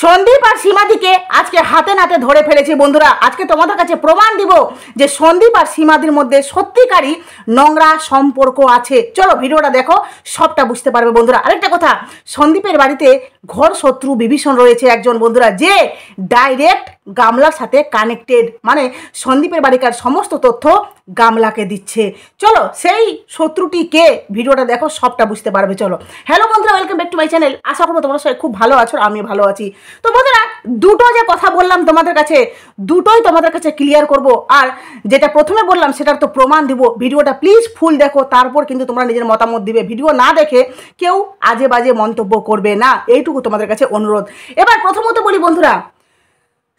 সন্দীপ আর সীমাদিকে আজকে হাতে নাতে ধরে ফেলেছি বন্ধুরা। আজকে তোমাদের কাছে প্রমাণ দিব যে সন্দীপ আর সীমাদির মধ্যে সত্যিকারই নোংরা সম্পর্ক আছে। চলো ভিডিওটা দেখো, সবটা বুঝতে পারবে বন্ধুরা। আরেকটা কথা, সন্দীপের বাড়িতে ঘর শত্রু বিভীষণ রয়েছে একজন বন্ধুরা, যে ডাইরেক্ট গামলার সাথে কানেক্টেড, মানে সন্দীপের বাড়িকার সমস্ত তথ্য গামলাকে দিচ্ছে। চলো সেই শত্রুটি কে, ভিডিওটা দেখো, সবটা বুঝতে পারবে। চলো, হ্যালো বন্ধুরা, welcome back to my channel. আশা করবো তোমরা সবাই খুব ভালো আছো, আমি ভালো আছি। তো বন্ধুরা, দুটো যে কথা বললাম তোমাদের কাছে, দুটোই তোমাদের কাছে ক্লিয়ার করব। আর যেটা প্রথমে বললাম সেটার তো প্রমাণ দিব। ভিডিওটা প্লিজ ফুল দেখো, তারপর কিন্তু তোমরা নিজের মতামত দিবে। ভিডিও না দেখে কেউ আজে বাজে মন্তব্য করবে না, এইটুকু তোমাদের কাছে অনুরোধ। এবার প্রথমত বলি বন্ধুরা,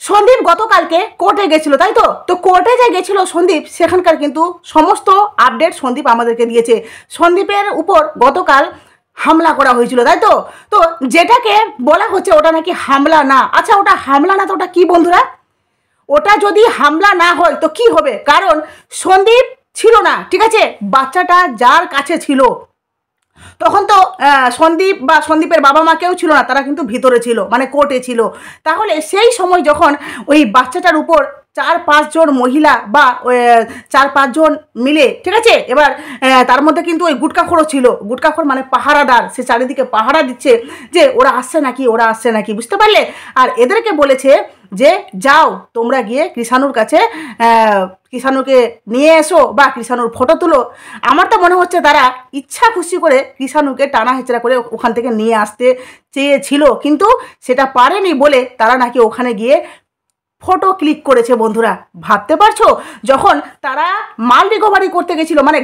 সন্দীপ গতকালকে কোর্টে গেছিল, তাই তো? তো কোর্টে যে গেছিল সন্দীপ, সেখানকার কিন্তু সমস্ত আপডেট সন্দীপ আমাদেরকে দিয়েছে। সন্দীপের উপর গতকাল হামলা করা হয়েছিল, তাই তো? তো যেটাকে বলা হচ্ছে ওটা নাকি হামলা না। আচ্ছা, ওটা হামলা না তো ওটা কি বন্ধুরা? ওটা যদি হামলা না হয় তো কি হবে? কারণ সন্দীপ ছিল না, ঠিক আছে? বাচ্চাটা যার কাছে ছিল তখন তো সন্দীপ বা সন্দীপের বাবা মা কেউ ছিল না, তারা কিন্তু ভিতরে ছিল, মানে কোর্টে ছিল। তাহলে সেই সময় যখন ওই বাচ্চাটার উপর 4-5 জন মহিলা বা 4-5 জন মিলে, ঠিক আছে, এবার তার মধ্যে কিন্তু ওই গুটকাখোরও ছিল। গুটকাখোর মানে পাহারাদার, সে চারিদিকে পাহারা দিচ্ছে যে ওরা আসছে নাকি, ওরা আসছে নাকি, বুঝতে পারলে? আর এদেরকে বলেছে যে যাও তোমরা গিয়ে কৃষাণুর কাছে কৃষাণুকে নিয়ে এসো বা কৃষাণুর ফটো তুলো। আমার তো মনে হচ্ছে তারা ইচ্ছা খুশি করে কৃষাণুকে টানা হেঁচড়া করে ওখান থেকে নিয়ে আসতে চেয়েছিল, কিন্তু সেটা পারেনি বলে তারা নাকি ওখানে গিয়ে ফটো ক্লিক করেছে বন্ধুরা। ভাবতে পারছো? যখন তারা মাল রিকভারি করতে গেছিলো, মানে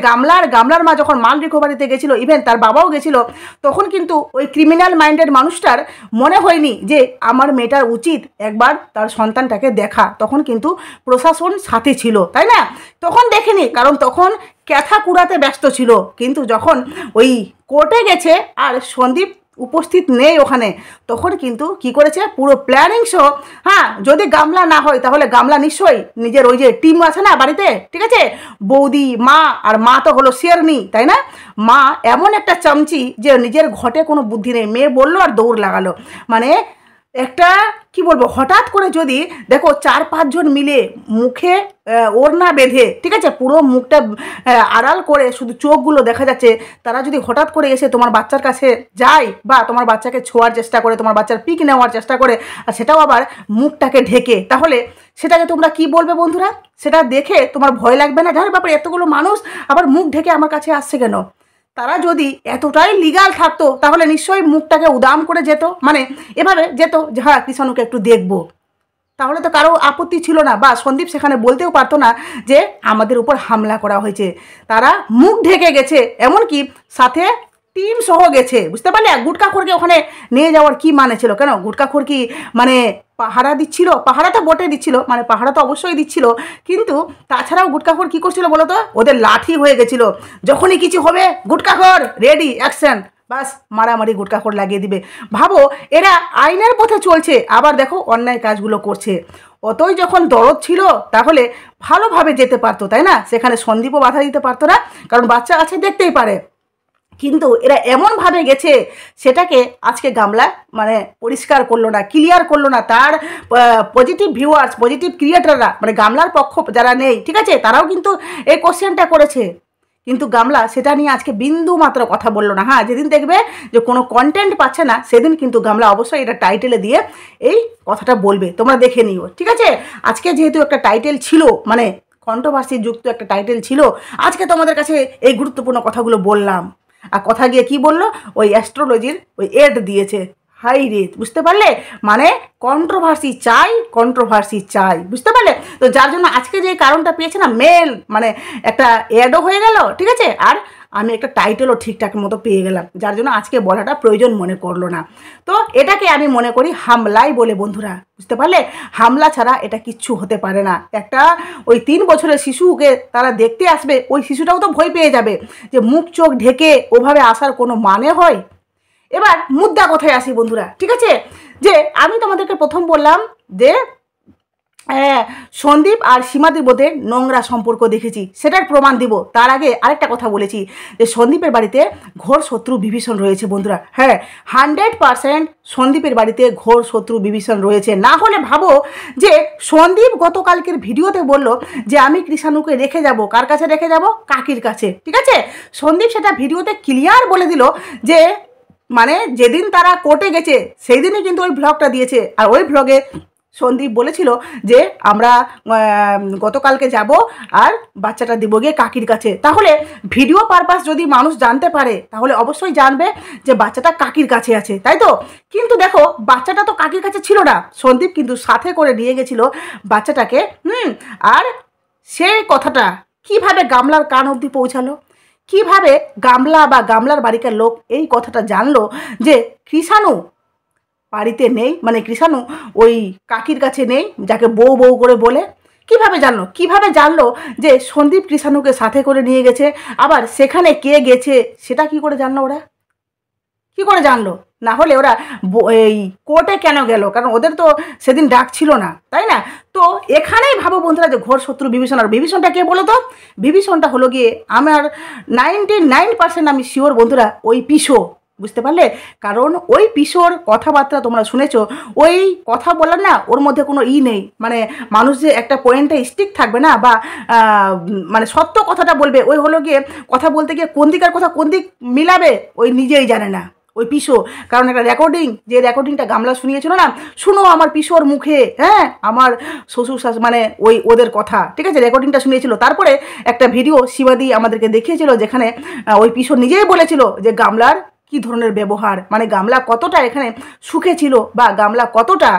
গামলার মা যখন মাল রিকভারিতে গেছিলো, ইভেন তার বাবাও গেছিলো, তখন কিন্তু ওই ক্রিমিনাল মাইন্ডেড মানুষটার মনে হয়নি যে আমার মেয়েটার উচিত একবার তার সন্তানটাকে দেখা। তখন কিন্তু প্রশাসন সাথে ছিল, তাই না? তখন দেখেনি, কারণ তখন ক্যাথা কুড়াতে ব্যস্ত ছিল। কিন্তু যখন ওই কোর্টে গেছে আর সন্দীপ উপস্থিত নেই ওখানে, তখন কিন্তু কি করেছে, পুরো প্ল্যানিং সহ, হ্যাঁ, যদি গামলা না হয় তাহলে গামলা নিশ্চয়ই নিজের ওই যে টিম আছে না বাড়িতে, ঠিক আছে, বৌদি, মা, আর মা তো হলো শেরনি, তাই না? মা এমন একটা চামচি যে নিজের ঘটে কোনো বুদ্ধি নেই। মেয়ে বললো আর দৌড় লাগালো, মানে একটা কি বলবো, হঠাৎ করে যদি দেখো 4-5 জন মিলে মুখে ওড়না বেঁধে, ঠিক আছে, পুরো মুখটা আড়াল করে শুধু চোখগুলো দেখা যাচ্ছে, তারা যদি হঠাৎ করে এসে তোমার বাচ্চার কাছে যায় বা তোমার বাচ্চাকে ছোঁয়ার চেষ্টা করে, তোমার বাচ্চার পিক নেওয়ার চেষ্টা করে, আর সেটাও আবার মুখটাকে ঢেকে, তাহলে সেটাকে তোমরা কি বলবে বন্ধুরা? সেটা দেখে তোমার ভয় লাগবে না? জানো ব্যাপারে, এতগুলো মানুষ আবার মুখ ঢেকে আমার কাছে আসছে কেন? তারা যদি এতটাই লিগাল থাকতো তাহলে নিশ্চয়ই মুখটাকে উদাম করে যেত, মানে এভাবে যেত যে হ্যাঁ কৃষাণুকে একটু দেখবো। তাহলে তো কারো আপত্তি ছিল না, বা সন্দীপ সেখানে বলতেও পারতো না যে আমাদের উপর হামলা করা হয়েছে। তারা মুখ ঢেকে গেছে, এমনকি সাথে টিম সহ গেছে, বুঝতে পারলে? গুটকাখোরকে ওখানে নিয়ে যাওয়ার কি মানে ছিল? কেন গুটকাখোর কি মানে পাহারা দিচ্ছিল? পাহারা তো বটে দিচ্ছিল, মানে পাহারা তো অবশ্যই দিচ্ছিল, কিন্তু তাছাড়াও গুটকাখোর কী করছিল বলো তো? ওদের লাঠি হয়ে গেছিল। যখনই কিছু হবে গুটকাখোর রেডি, অ্যাকশন, বাস মারামারি গুটকাখোর লাগিয়ে দিবে। ভাবো, এরা আইনের পথে চলছে, আবার দেখো অন্যায় কাজগুলো করছে। অতই যখন দরদ ছিল তাহলে ভালোভাবে যেতে পারতো, তাই না? সেখানে সন্দীপও বাধা দিতে পারতো না, কারণ বাচ্চা আছে, দেখতেই পারে। কিন্তু এরা এমনভাবে গেছে, সেটাকে আজকে গামলা মানে পরিষ্কার করলো না, ক্লিয়ার করলো না। তার পজিটিভ ভিউয়ার্স, পজিটিভ ক্রিয়েটাররা, মানে গামলার পক্ষ যারা নেই, ঠিক আছে, তারাও কিন্তু এই কোশ্চেনটা করেছে, কিন্তু গামলা সেটা নিয়ে আজকে বিন্দু মাত্র কথা বললো না। হ্যাঁ, যেদিন দেখবে যে কোনো কন্টেন্ট পাচ্ছে না, সেদিন কিন্তু গামলা অবশ্যই এটা টাইটেলে দিয়ে এই কথাটা বলবে, তোমরা দেখে নিও, ঠিক আছে? আজকে যেহেতু একটা টাইটেল ছিল, মানে কন্ট্রোভার্সি যুক্ত একটা টাইটেল ছিল, আজকে তোমাদের কাছে এই গুরুত্বপূর্ণ কথাগুলো বললাম। আর কথা গিয়ে কি বললো, ওই অ্যাস্ট্রোলজির ওই এড দিয়েছে। হাই রে, বুঝতে পারলে? মানে কন্ট্রোভার্সি চাই, কন্ট্রোভার্সি চাই, বুঝতে পারলে? তো যার জন্য আজকে যে কারণটা পেয়েছে না, মেল মানে একটা অ্যাডও হয়ে গেল, ঠিক আছে, আর আমি একটা টাইটেলও ঠিকঠাক মতো পেয়ে গেলাম, যার জন্য আজকে বলাটা প্রয়োজন মনে করলো না। তো এটাকে আমি মনে করি হামলাই বলে বন্ধুরা, বুঝতে পারলে? হামলা ছাড়া এটা কিচ্ছু হতে পারে না। একটা ওই 3 বছরের শিশুকে তারা দেখতে আসবে, ওই শিশুটাও তো ভয় পেয়ে যাবে যে মুখ চোখ ঢেকে ওভাবে আসার কোনো মানে হয়? এবার মুদ্রা কথায় আসি বন্ধুরা, ঠিক আছে, যে আমি তোমাদেরকে প্রথম বললাম যে সন্দীপ আর সীমাদির মধ্যে নোংরা সম্পর্ক দেখেছি, সেটার প্রমাণ দিব। তার আগে আরেকটা কথা বলেছি যে সন্দীপের বাড়িতে ঘোর শত্রু বিভীষণ রয়েছে বন্ধুরা। হ্যাঁ, 100% সন্দীপের বাড়িতে ঘোর শত্রু বিভীষণ রয়েছে। না হলে ভাবো যে সন্দীপ গতকালকের ভিডিওতে বলল যে আমি কৃষাণুকে রেখে যাব। কার কাছে রেখে যাব? কাকির কাছে। ঠিক আছে, সন্দীপ সেটা ভিডিওতে ক্লিয়ার বলে দিল যে মানে যেদিন তারা কোর্টে গেছে সেই দিনই কিন্তু ওই ভ্লগটা দিয়েছে। আর ওই ভ্লগে সন্দীপ বলেছিল যে আমরা গতকালকে যাব আর বাচ্চাটা দিব গিয়ে কাকির কাছে। তাহলে ভিডিও পারপাস যদি মানুষ জানতে পারে তাহলে অবশ্যই জানবে যে বাচ্চাটা কাকির কাছে আছে, তাই তো? কিন্তু দেখো বাচ্চাটা তো কাকির কাছে ছিল না, সন্দীপ কিন্তু সাথে করে নিয়ে গেছিল বাচ্চাটাকে। আর সেই কথাটা কিভাবে গামলার কান অবধি পৌঁছালো, কিভাবে গামলা বা গামলার বাড়িকার লোক এই কথাটা জানলো যে কৃষাণু বাড়িতে নেই, মানে কৃষাণু ওই কাকির কাছে নেই যাকে বউ বউ করে বলে? কিভাবে জানলো যে সন্দীপ কৃষাণুকে সাথে করে নিয়ে গেছে? আবার সেখানে কে গেছে সেটা কি করে জানলো ওরা? কি করে জানলো? না হলে ওরা এই কোর্টে কেন গেল? কারণ ওদের তো সেদিন ডাক ছিল না, তাই না? তো এখানেই ভাবো বন্ধুরা যে ঘোর শত্রু বিভীষণ। আর বিভীষণটা কে বলো তো? বিভীষণটা হলো গিয়ে আমার 99% আমি শিওর বন্ধুরা ওই পিসো। বুঝতে পারলে? কারণ ওই পিসোর কথাবার্তা তোমরা শুনেছো, ওই কথা বলার না ওর মধ্যে কোনো নেই, মানে মানুষ যে একটা পয়েন্টে স্টিক থাকবে না বা মানে সত্য কথাটা বলবে, ওই হলো গিয়ে কথা বলতে গিয়ে কোন দিকের কথা কোন দিক মিলাবে ওই নিজেই জানে না ওই পিসো। কারণ একটা রেকর্ডিং, যে রেকর্ডিংটা গামলা শুনিয়েছিল না, শুনো আমার পিসোর মুখে, হ্যাঁ আমার শ্বশুর শাশু মানে ওই ওদের কথা, ঠিক আছে, রেকর্ডিংটা শুনিয়েছিল। তারপরে একটা ভিডিও শিবাদি আমাদেরকে দেখিয়েছিল যেখানে ওই পিসো নিজেই বলেছিল যে গামলার কি ধরনের ব্যবহার, মানে গামলা কতটা এখানে সুখে ছিল বা গামলা কতটা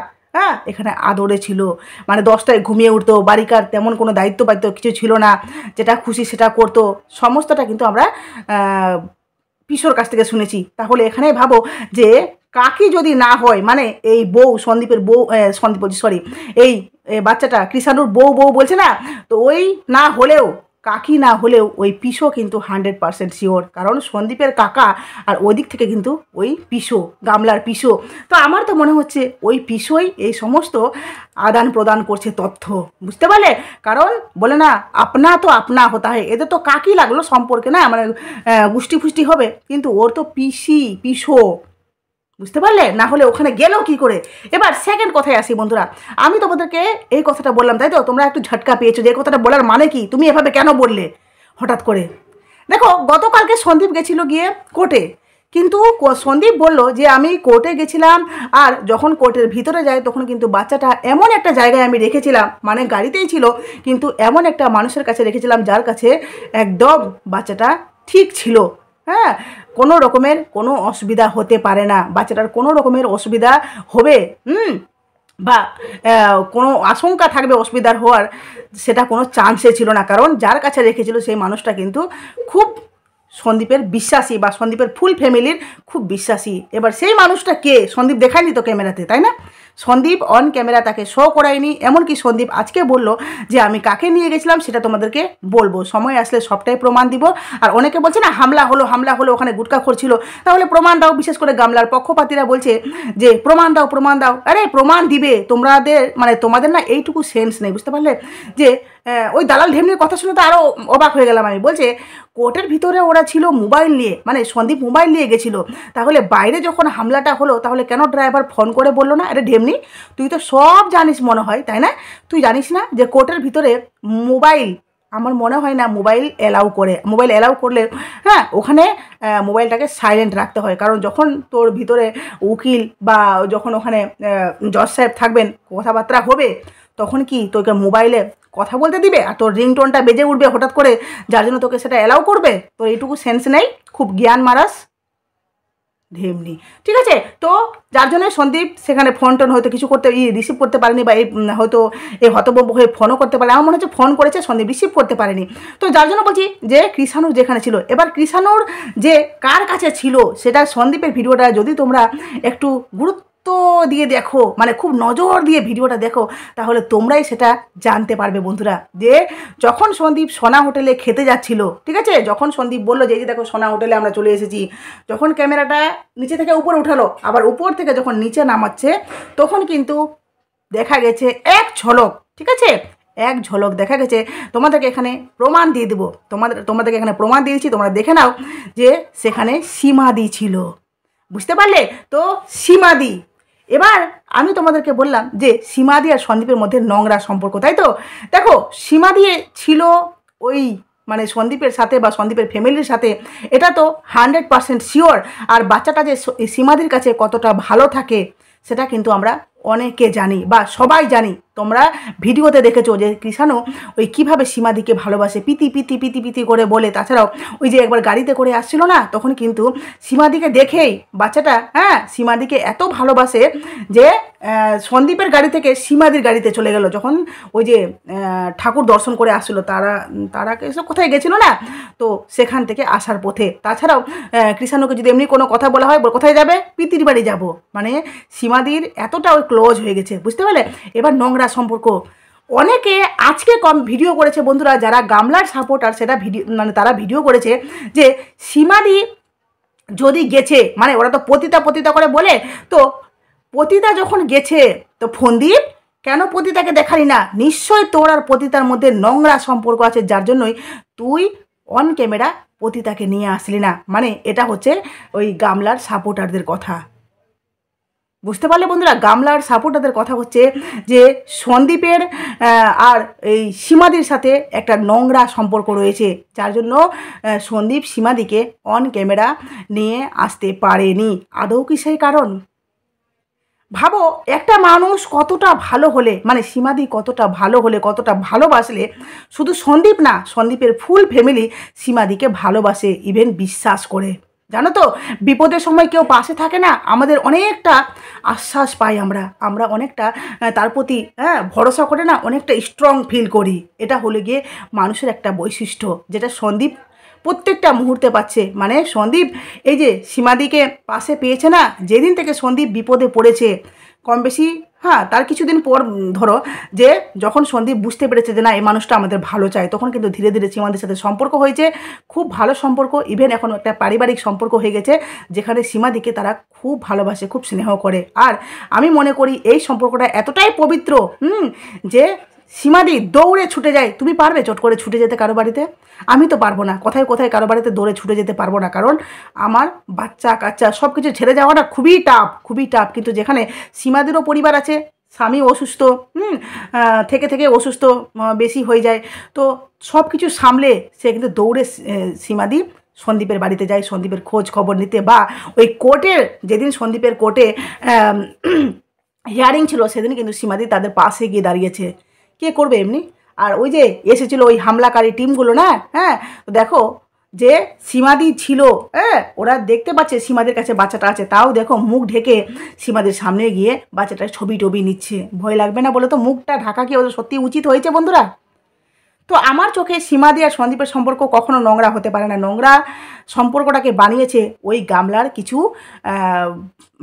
এখানে আদরে ছিল। মানে 10টায় ঘুমিয়ে উঠতো, বাড়িকার তেমন কোনো দায়িত্ব পাইতো কিছু ছিল না, যেটা খুশি সেটা করতো, সমস্তটা কিন্তু আমরা পিসোর কাছ থেকে শুনেছি। তাহলে এখানে ভাবো যে কাকি যদি না হয়, মানে এই বউ সন্দীপের বউ, সন্দীপ সরি এই বাচ্চাটা কৃষাণুর বউ বউ বলছে না, তো ওই না হলেও কাকি না হলেও ওই পিসো কিন্তু 100% শিওর। কারণ সন্দীপের কাকা আর ওই দিক থেকে কিন্তু ওই পিসো, গামলার পিসো। তো আমার তো মনে হচ্ছে ওই পিসোই এই সমস্ত আদান প্রদান করছে তথ্য। বুঝতে পারলে? কারণ বলে না আপনা তো আপনা হতা হয়, এদের তো কাকি লাগলো সম্পর্কে না, মানে গুষ্টি ফুষ্টি হবে, কিন্তু ওর তো পিসো। বুঝতে পারলে? না হলে ওখানে গেলেও কি করে? এবার সেকেন্ড কথায় আসি বন্ধুরা। আমি তোমাদেরকে এই কথাটা বললাম, তাই তো? তোমরা একটু ঝটকা পেয়েছো যে কথাটা বলার মানে কি, তুমি এভাবে কেন বললে হঠাৎ করে? দেখো গতকালকে সন্দীপ গেছিল গিয়ে কোর্টে, কিন্তু সন্দীপ বলল যে আমি কোর্টে গেছিলাম, আর যখন কোর্টের ভিতরে যাই তখন কিন্তু বাচ্চাটা এমন একটা জায়গায় আমি রেখেছিলাম, মানে গাড়িতেই ছিল, কিন্তু এমন একটা মানুষের কাছে রেখেছিলাম যার কাছে একদম বাচ্চাটা ঠিক ছিল। হ্যাঁ, কোনো রকমের কোনো অসুবিধা হতে পারে না, বাচ্চাটার কোনো রকমের অসুবিধা হবে বা কোনো আশঙ্কা থাকবে অসুবিধার হওয়ার, সেটা কোনো চান্সে ছিল না। কারণ যার কাছে রেখেছিল সেই মানুষটা কিন্তু খুব সন্দীপের বিশ্বাসী বা সন্দীপের ফুল ফ্যামিলির খুব বিশ্বাসী। এবার সেই মানুষটা কে? সন্দীপ দেখায়নি তো ক্যামেরাতে, তাই না? সন্দীপ অন ক্যামেরা তাকে শো করায়নি। এমনকি সন্দীপ আজকে বলল যে আমি কাকে নিয়ে গেছিলাম সেটা তোমাদেরকে বলবো, সময় আসলে সবটাই প্রমাণ দিব। আর অনেকে বলছে না হামলা হলো ওখানে গুটকাখোর ছিল, তাহলে প্রমাণ দাও। বিশেষ করে গামলার পক্ষপাতীরা বলছে যে প্রমাণ দাও। আরে প্রমাণ দিবে, তোমাদের না এইটুকু সেন্স নেই। বুঝতে পারলে? যে ওই দালাল ঢেমনির কথা শুনে তো আরও অবাক হয়ে গেলাম আমি। বলছে কোর্টের ভিতরে ওরা ছিল মোবাইল নিয়ে, মানে সন্দীপ মোবাইল নিয়ে গেছিলো, তাহলে বাইরে যখন হামলাটা হলো তাহলে কেন ড্রাইভার ফোন করে বললো না? আরে ঢেমনি, তুই তো সব জানিস মনে হয়, তাই না? তুই জানিস না যে কোর্টের ভিতরে মোবাইল, আমার মনে হয় না মোবাইল অ্যালাউ করে। মোবাইল অ্যালাউ করলে ওখানে মোবাইলটাকে সাইলেন্ট রাখতে হয়, কারণ যখন তোর ভিতরে উকিল বা যখন ওখানে জজ সাহেব থাকবেন, কথাবার্তা হবে, তখন কি তোকে মোবাইলে কথা বলতে দিবে? আর তোর রিংটোনটা বেজে উঠবে হঠাৎ করে, যার জন্য তোকে সেটা অ্যালাউ করবে? তোর এইটুকু সেন্স নেই, খুব জ্ঞান মারাস ঢেমনি। ঠিক আছে, তো যার জন্য সন্দীপ সেখানে ফোন টোন হয়তো কিছু করতে রিসিভ করতে পারেনি, বা এই হয়তো এই হতভম্ব হয়ে ফোনও করতে পারে। আমার মনে হচ্ছে ফোন করেছে, সন্দীপ রিসিভ করতে পারেনি। তো যার জন্য বলছি যে কৃষাণুর যেখানে ছিল, এবার কৃষাণুর যে কার কাছে ছিল সেটা সন্দীপের ভিডিওটা যদি তোমরা একটু গুরুত্ব দিয়ে দেখো, মানে খুব নজর দিয়ে ভিডিওটা দেখো, তাহলে তোমরাই সেটা জানতে পারবে বন্ধুরা। যে যখন সন্দীপ সোনা হোটেলে খেতে যাচ্ছিল, ঠিক আছে, যখন সন্দীপ বললো যে এই যে দেখো সোনা হোটেলে আমরা চলে এসেছি, যখন ক্যামেরাটা নিচে থেকে উপরে উঠালো, আবার উপর থেকে যখন নিচে নামাচ্ছে, তখন কিন্তু দেখা গেছে এক ঝলক ঠিক আছে, এক ঝলক দেখা গেছে। তোমাদেরকে এখানে প্রমাণ দিয়ে দেবো, তোমাদেরকে এখানে প্রমাণ দিয়েছি, তোমরা দেখে নাও যে সেখানে সীমাদি ছিল। বুঝতে পারলে তো? সীমাদি। এবার আমি তোমাদেরকে বললাম যে সীমাদি আর সন্দীপের মধ্যে নোংরা সম্পর্ক, তাই তো? দেখো, সীমাদি ছিল ওই মানে সন্দীপের সাথে বা সন্দীপের ফ্যামিলির সাথে, এটা তো 100% শিওর। আর বাচ্চাটা যে সীমাদির কাছে কতটা ভালো থাকে সেটা কিন্তু আমরা অনেকে জানি বা সবাই জানি। তোমরা ভিডিওতে দেখেছো যে কৃষাণু ওই কীভাবে সীমাদিকে ভালোবাসে, পিতি পিতি পিতি পিতি করে বলে। তাছাড়াও ওই যে একবার গাড়িতে করে আসছিল না, তখন কিন্তু সীমাদিকে দেখেই বাচ্চাটা সীমাদিকে এত ভালোবাসে যে সন্দীপের গাড়ি থেকে সীমাদির গাড়িতে চলে গেল। যখন ওই যে ঠাকুর দর্শন করে আসছিলো, তারা এসব কোথায় গেছিলো না, তো সেখান থেকে আসার পথে। তাছাড়াও কৃষাণুকে যদি এমনি কোনো কথা বলা হয়, কোথায় যাবে? পিতির বাড়ি যাব। মানে সীমাদির এতটা ওই ক্লোজ হয়ে গেছে, বুঝতে পারলে? এবার নোংরা সম্পর্ক অনেকে আজকে কম ভিডিও করেছে বন্ধুরা, যারা গামলার সাপোর্টার, সেটা ভিডিও মানে তারা ভিডিও করেছে যে সীমাদি যদি গেছে, মানে ওরা তো পতিতা করে বলে, তো পতিতা যখন গেছে তো ফন্দীপ কেন পতিতাকে দেখালি না? নিশ্চয়ই তোর আর পতিতার মধ্যে নোংরা সম্পর্ক আছে, যার জন্যই তুই অন ক্যামেরা পতিতাকে নিয়ে আসলি না। মানে এটা হচ্ছে ওই গামলার সাপোর্টারদের কথা। বুঝতে পারলে বন্ধুরা? গামলার সাপোর্টারদের কথা হচ্ছে যে সন্দীপের আর এই সীমাদির সাথে একটা নোংরা সম্পর্ক রয়েছে, যার জন্য সন্দীপ সীমাদিকে অন ক্যামেরা নিয়ে আসতে পারেনি। আদৌ কি সেই কারণ? ভাবো, একটা মানুষ কতটা ভালো হলে, মানে সীমাদি কতটা ভালো হলে, কতটা ভালোবাসলে, শুধু সন্দীপ না, সন্দীপের ফুল ফ্যামিলি সীমাদিকে ভালোবাসে, ইভেন বিশ্বাস করে। জানো তো, বিপদের সময় কেউ পাশে থাকে না, আমাদের অনেকটা আশ্বাস পাই, আমরা অনেকটা তার প্রতি ভরসা করে না, অনেকটা স্ট্রং ফিল করি। এটা হলে গিয়ে মানুষের একটা বৈশিষ্ট্য, যেটা সন্দীপ প্রত্যেকটা মুহূর্তে পাচ্ছে। মানে সন্দীপ এই যে সীমাদিকে পাশে পেয়েছে না, যেদিন থেকে সন্দীপ বিপদে পড়েছে, কম বেশি তার কিছুদিন পর ধরো যে যখন সন্দীপ বুঝতে পেরেছে যে না, এই মানুষটা আমাদের ভালো চায়, তখন কিন্তু ধীরে ধীরে সীমাদির সাথে সম্পর্ক হয়েছে, খুব ভালো সম্পর্ক। ইভেন এখন একটা পারিবারিক সম্পর্ক হয়ে গেছে, যেখানে সীমাদিকে তারা খুব ভালোবাসে, খুব স্নেহ করে। আর আমি মনে করি এই সম্পর্কটা এতটাই পবিত্র যে সীমাদি দৌড়ে ছুটে যায়। তুমি পারবে চট করে ছুটে যেতে কারো বাড়িতে? আমি তো পারবো না, কোথায় কারো বাড়িতে দৌড়ে ছুটে যেতে পারবো না, কারণ আমার বাচ্চা কাচ্চা সব কিছু ছেড়ে যাওয়াটা খুবই টাফ। কিন্তু যেখানে সীমাদিরও পরিবার আছে, স্বামী অসুস্থ, থেকে অসুস্থ বেশি হয়ে যায়, তো সব কিছু সামলে সে কিন্তু দৌড়ে সীমাদি সন্দীপের বাড়িতে যায়, সন্দীপের খোঁজ খবর নিতে। বা ওই কোর্টের যেদিন সন্দীপের কোর্টে হিয়ারিং ছিল, সেদিন কিন্তু সীমাদি তাদের পাশে গিয়ে দাঁড়িয়েছে। কে করবে এমনি? আর ওই যে এসেছিলো ওই হামলাকারী টিমগুলো না, তো দেখো যে সীমাদি ছিল, ওরা দেখতে পাচ্ছে সীমাদের কাছে বাচ্চাটা আছে, তাও দেখো মুখ ঢেকে সীমাদের সামনে গিয়ে বাচ্চাটার ছবি টবি নিচ্ছে। ভয় লাগবে না বলে তো? মুখটা ঢাকা কি ওদের সত্যি উচিত হয়েছে বন্ধুরা? তো আমার চোখে সীমাদি আর সন্দীপের সম্পর্ক কখনো নোংরা হতে পারে না। নোংরা সম্পর্কটাকে বানিয়েছে ওই গামলার কিছু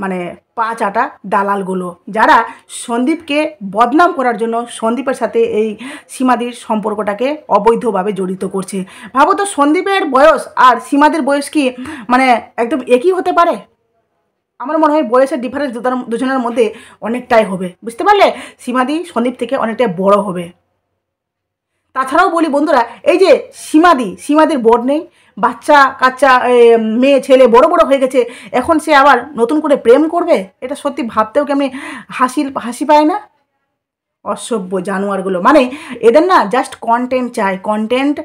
মানে পা চাটা দালালগুলো, যারা সন্দীপকে বদনাম করার জন্য সন্দীপের সাথে এই সীমাদির সম্পর্কটাকে অবৈধভাবে জড়িত করছে। ভাবো তো, সন্দীপের বয়স আর সীমাদির বয়স কি মানে একদম একই হতে পারে? আমার মনে হয় বয়সের ডিফারেন্স দুজনের মধ্যে অনেকটাই হবে। বুঝতে পারলে? সীমাদি সন্দীপ থেকে অনেকটাই বড় হবে। তাছাড়াও বলি বন্ধুরা, এই যে সীমাদির বর নেই, বাচ্চা কাচ্চা মেয়ে ছেলে বড় হয়ে গেছে, এখন সে আবার নতুন করে প্রেম করবে? এটা সত্যি ভাবতেও কেমনি হাসি পায় না? অসভ্য জানোয়ারগুলো। মানে এদের না জাস্ট কন্টেন্ট চাই, কন্টেন্ট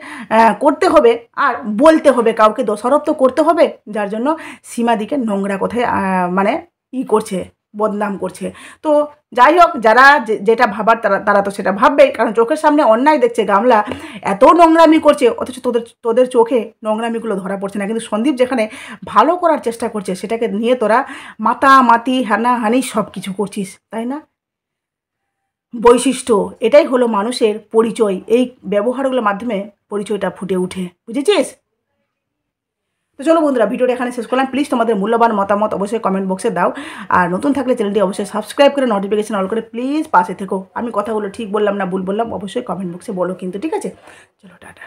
করতে হবে আর বলতে হবে, কাউকে দোষারোপ তো করতে হবে, যার জন্য সীমাদিকে নোংরা কথায় মানে করছে, বদনাম করছে। তো যাই হোক, যারা যেটা ভাবার তারা তো সেটা ভাববেই, কারণ চোখের সামনে অন্যায় দেখছে, গামলা এত নোংরামি করছে, অথচ তোদের চোখে নোংরামিগুলো ধরা পড়ছে না। কিন্তু সন্দীপ যেখানে ভালো করার চেষ্টা করছে, সেটাকে নিয়ে তোরা মাতামাতি হানাহানি সব কিছু করছিস, তাই না? বৈশিষ্ট্য এটাই হলো মানুষের পরিচয়, এই ব্যবহারগুলোর মাধ্যমে পরিচয়টা ফুটে উঠে, বুঝেছিস? তো চলো বন্ধুরা, ভিডিওটা এখানে শেষ করলাম। প্লিজ তোমাদের মূল্যবান মতামত অবশ্যই কমেন্ট বক্সে দাও, আর নতুন থাকলে চ্যানেলটি অবশ্যই সাবস্ক্রাইব করে নোটিফিকেশন অল করে প্লিজ পাশে থেকো। আমি কথাগুলো ঠিক বললাম না ভুল বললাম অবশ্যই কমেন্ট বক্সে বলো কিন্তু, ঠিক আছে? চলো টাটা।